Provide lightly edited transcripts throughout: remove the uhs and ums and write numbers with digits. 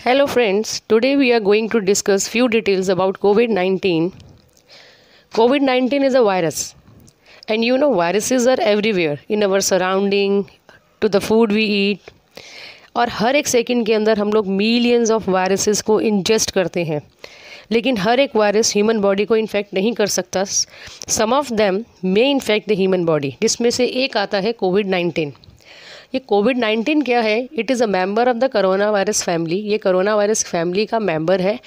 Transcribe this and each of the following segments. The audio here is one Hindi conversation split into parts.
Hello friends, today we are going to discuss few details about COVID-19. COVID-19 is a virus and viruses are everywhere in our surrounding, to the food we eat और हर एक सेकंड के अंदर हम लोग मिलियंस ऑफ वायरसेस को इंजेस्ट करते हैं, लेकिन हर एक वायरस ह्यूमन बॉडी को इन्फेक्ट नहीं कर सकता. Some of them may infect the human body, जिसमें से एक आता है कोविड-19. ये कोविड-19 क्या है? It is a member of the corona virus family. ये कोरोना वायरस फैमिली का मेंबर है.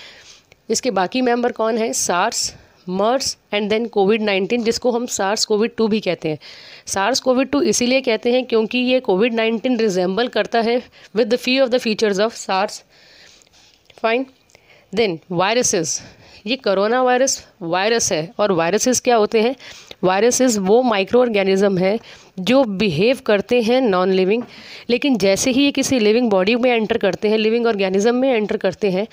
इसके बाकी मेंबर कौन है? सार्स, मर्स एंड देन कोविड-19, जिसको हम सार्स कोविड-2 भी कहते हैं. सार्स कोविड-2 इसीलिए कहते हैं क्योंकि ये कोविड-19 रिजेंबल करता है with the few of the features of SARS. Fine. Then viruses. ये कोरोना वायरस है. और वायरसेस क्या होते हैं? वायरसेस वो माइक्रो ऑर्गेनिज्म है जो बिहेव करते हैं नॉन लिविंग, लेकिन जैसे ही ये किसी लिविंग बॉडी में एंटर करते हैं, लिविंग ऑर्गेनिज्म में एंटर करते हैं,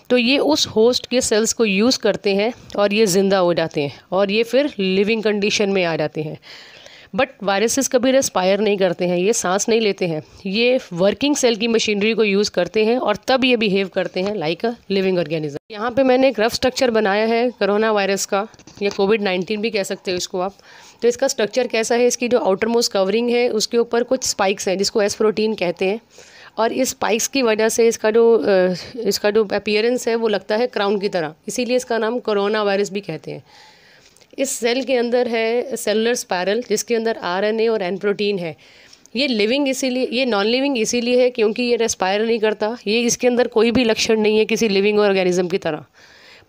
तो ये उस होस्ट के सेल्स को यूज़ करते हैं और ये ज़िंदा हो जाते हैं और ये फिर लिविंग कंडीशन में आ जाते हैं. बट वायरसेस कभी रेस्पायर नहीं करते हैं, ये सांस नहीं लेते हैं. ये वर्किंग सेल की मशीनरी को यूज़ करते हैं और तब ये बिहेव करते हैं लाइक अ लिविंग ऑर्गेनिज्म. यहाँ पे मैंने एक रफ स्ट्रक्चर बनाया है कोरोना वायरस का, या कोविड-19 भी कह सकते हो इसको आप. तो इसका स्ट्रक्चर कैसा है? इसकी जो आउटर मोस्ट कवरिंग है उसके ऊपर कुछ स्पाइक्स हैं जिसको एस प्रोटीन कहते हैं, और इस स्पाइक्स की वजह से इसका जो अपीयरेंस है वो लगता है क्राउन की तरह, इसीलिए इसका नाम कोरोना वायरस भी कहते हैं. इस सेल के अंदर है सेलुलर स्पायरल, जिसके अंदर आरएनए और एन प्रोटीन है. ये लिविंग इसीलिए, ये नॉन लिविंग इसीलिए है क्योंकि ये रेस्पायर नहीं करता. ये इसके अंदर कोई भी लक्षण नहीं है किसी लिविंग ऑर्गेनिज्म की तरह.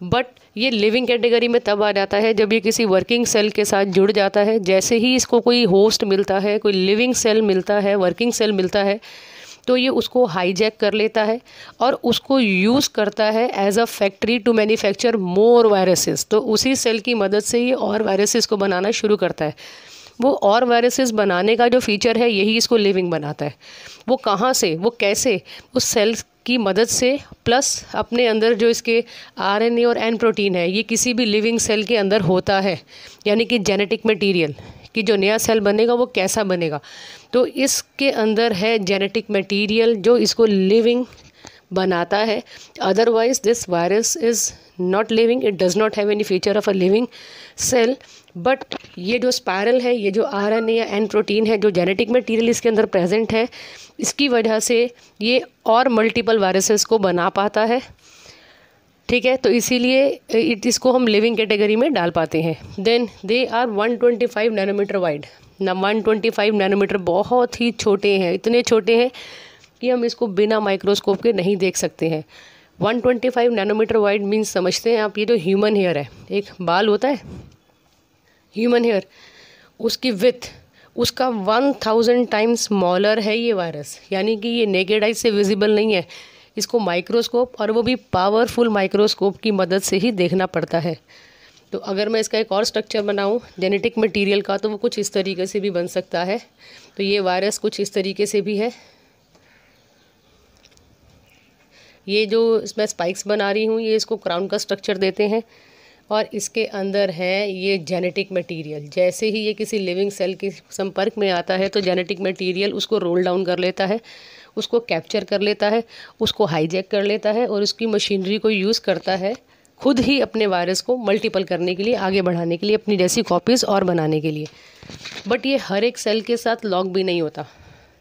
बट ये लिविंग कैटेगरी में तब आ जाता है जब ये किसी वर्किंग सेल के साथ जुड़ जाता है. जैसे ही इसको कोई होस्ट मिलता है, कोई लिविंग सेल मिलता है, वर्किंग सेल मिलता है, तो ये उसको हाईजैक कर लेता है और उसको यूज़ करता है as a factory to manufacture more viruses. तो उसी सेल की मदद से ये और वायरसेस को बनाना शुरू करता है. वो और वायरसेस बनाने का जो फीचर है यही इसको लिविंग बनाता है. वो कहाँ से, वो कैसे? उस सेल की मदद से, प्लस अपने अंदर जो इसके आरएनए और एन प्रोटीन है, ये किसी भी लिविंग सेल के अंदर होता है. यानी कि जेनेटिक मटेरियल कि जो नया सेल बनेगा वो कैसा बनेगा, तो इसके अंदर है जेनेटिक मटेरियल जो इसको लिविंग बनाता है. Otherwise this virus is not living, it does not have any feature of a living cell. But ये जो स्पायरल है, ये जो आरएनए या एन प्रोटीन है, जो जेनेटिक मटेरियल इसके अंदर प्रेजेंट है, इसकी वजह से ये और मल्टीपल वायरसेस को बना पाता है. ठीक है, तो इसीलिए इसको हम लिविंग कैटेगरी में डाल पाते हैं. Then they are 125 nanometre wide. 125 nanometre बहुत ही छोटे हैं, इतने छोटे हैं कि हम इसको बिना माइक्रोस्कोप के नहीं देख सकते हैं. 125 नैनोमीटर वाइड मीन्स समझते हैं आप, ये जो ह्यूमन हेयर है, एक बाल होता है ह्यूमन हेयर, उसकी विथ उसका 1000 टाइम्स स्मॉलर है ये वायरस. यानी कि ये नेकेड आई से विजिबल नहीं है, इसको माइक्रोस्कोप, और वो भी पावरफुल माइक्रोस्कोप की मदद से ही देखना पड़ता है. तो अगर मैं इसका एक और स्ट्रक्चर बनाऊं जेनेटिक मटेरियल का, तो वो कुछ इस तरीके से भी बन सकता है. तो ये वायरस कुछ इस तरीके से भी है. ये जो इसमें स्पाइक्स बना रही हूँ, ये इसको क्राउन का स्ट्रक्चर देते हैं, और इसके अंदर है ये जेनेटिक मटेरियल. जैसे ही ये किसी लिविंग सेल के संपर्क में आता है तो जेनेटिक मटेरियल उसको रोल डाउन कर लेता है, उसको कैप्चर कर लेता है, उसको हाईजैक कर लेता है और उसकी मशीनरी को यूज़ करता है खुद ही अपने वायरस को मल्टीपल करने के लिए, आगे बढ़ाने के लिए, अपनी जैसी कॉपीज़ और बनाने के लिए. बट ये हर एक सेल के साथ लॉक भी नहीं होता.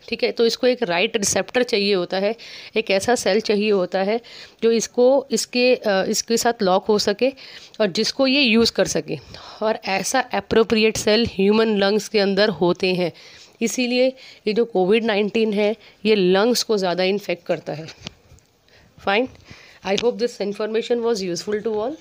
ठीक है, तो इसको एक राइट रिसेप्टर चाहिए होता है, एक ऐसा सेल चाहिए होता है जो इसके साथ लॉक हो सके और जिसको ये यूज़ कर सके. और ऐसा एप्रोप्रिएट सेल ह्यूमन लंग्स के अंदर होते हैं. इसीलिए ये जो कोविड-19 है ये लंग्स को ज़्यादा इन्फेक्ट करता है. Fine. I hope this information was useful to all.